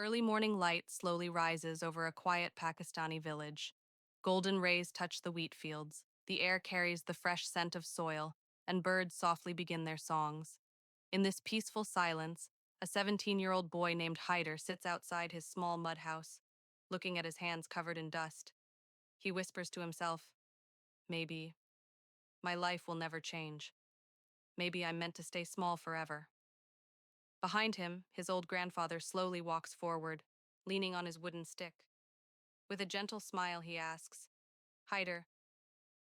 Early morning light slowly rises over a quiet Pakistani village. Golden rays touch the wheat fields. The air carries the fresh scent of soil, and birds softly begin their songs. In this peaceful silence, a 17-year-old boy named Hyder sits outside his small mud house, looking at his hands covered in dust. He whispers to himself, maybe my life will never change. Maybe I'm meant to stay small forever. Behind him, his old grandfather slowly walks forward, leaning on his wooden stick. With a gentle smile, he asks, Hyder,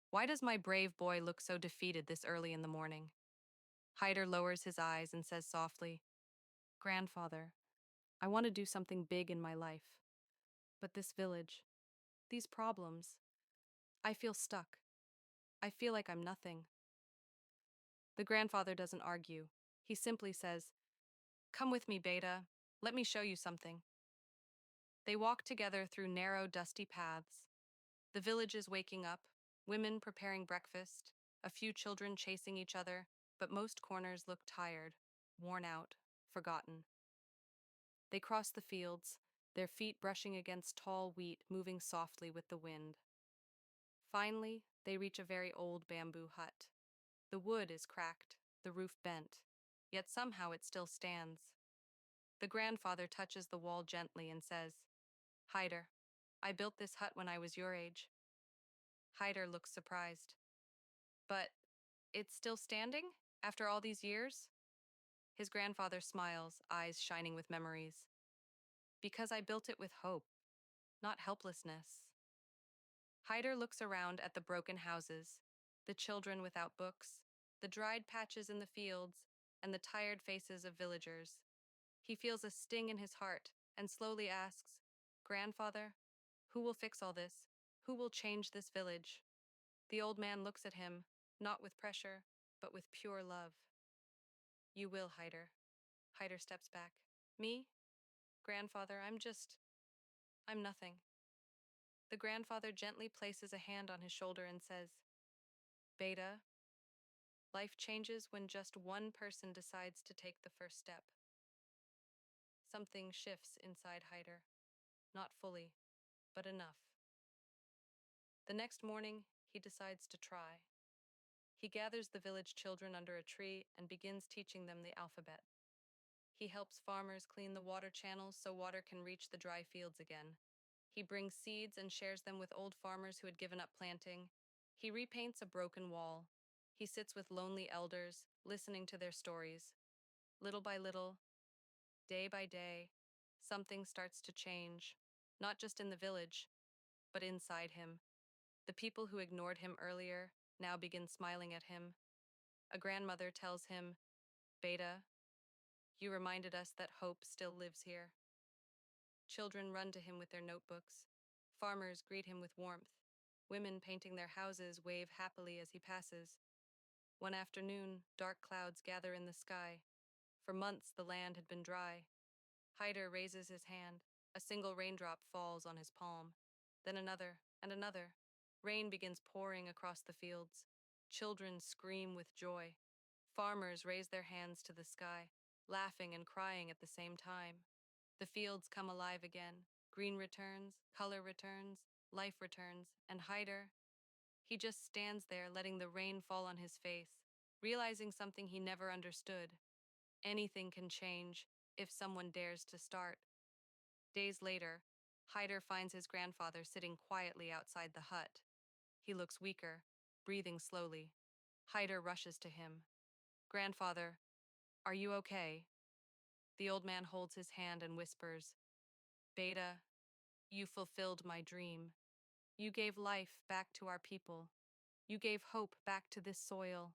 why does my brave boy look so defeated this early in the morning? Hyder lowers his eyes and says softly, Grandfather, I want to do something big in my life. But this village, these problems, I feel stuck. I feel like I'm nothing. The grandfather doesn't argue. He simply says, Come with me, Beta. Let me show you something. They walk together through narrow, dusty paths. The village is waking up, women preparing breakfast, a few children chasing each other, but most corners look tired, worn out, forgotten. They cross the fields, their feet brushing against tall wheat moving softly with the wind. Finally, they reach a very old bamboo hut. The wood is cracked, the roof bent, yet somehow it still stands. The grandfather touches the wall gently and says, Hyder, I built this hut when I was your age. Hyder looks surprised. But it's still standing? After all these years? His grandfather smiles, eyes shining with memories. Because I built it with hope, not helplessness. Hyder looks around at the broken houses, the children without books, the dried patches in the fields, and the tired faces of villagers. He feels a sting in his heart and slowly asks, Grandfather, who will fix all this? Who will change this village? The old man looks at him, not with pressure, but with pure love. You will, Hyder. Hyder steps back. Me? Grandfather, I'm nothing. The grandfather gently places a hand on his shoulder and says, Beta, life changes when just one person decides to take the first step. Something shifts inside Hyder. Not fully, but enough. The next morning, he decides to try. He gathers the village children under a tree and begins teaching them the alphabet. He helps farmers clean the water channels so water can reach the dry fields again. He brings seeds and shares them with old farmers who had given up planting. He repaints a broken wall. He sits with lonely elders, listening to their stories. Little by little, day by day, something starts to change, not just in the village, but inside him. The people who ignored him earlier now begin smiling at him. A grandmother tells him, Beta, you reminded us that hope still lives here. Children run to him with their notebooks. Farmers greet him with warmth. Women painting their houses wave happily as he passes. One afternoon, dark clouds gather in the sky. For months, the land had been dry. Hyder raises his hand. A single raindrop falls on his palm. Then another and another. Rain begins pouring across the fields. Children scream with joy. Farmers raise their hands to the sky, laughing and crying at the same time. The fields come alive again. Green returns, color returns, life returns, and Hyder, he just stands there letting the rain fall on his face, realizing something he never understood. Anything can change if someone dares to start. Days later, Hyder finds his grandfather sitting quietly outside the hut. He looks weaker, breathing slowly. Hyder rushes to him. Grandfather, are you okay? The old man holds his hand and whispers, Beta, you fulfilled my dream. You gave life back to our people. You gave hope back to this soil.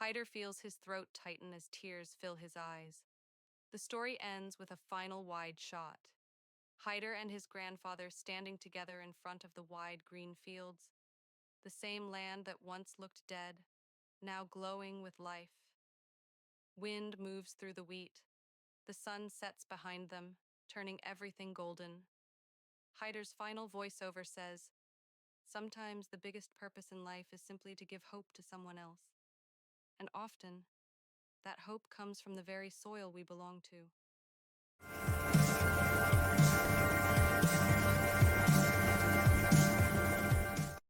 Hyder feels his throat tighten as tears fill his eyes. The story ends with a final wide shot. Hyder and his grandfather standing together in front of the wide green fields, the same land that once looked dead, now glowing with life. Wind moves through the wheat. The sun sets behind them, turning everything golden. Hyder's final voiceover says, Sometimes the biggest purpose in life is simply to give hope to someone else. And often, that hope comes from the very soil we belong to.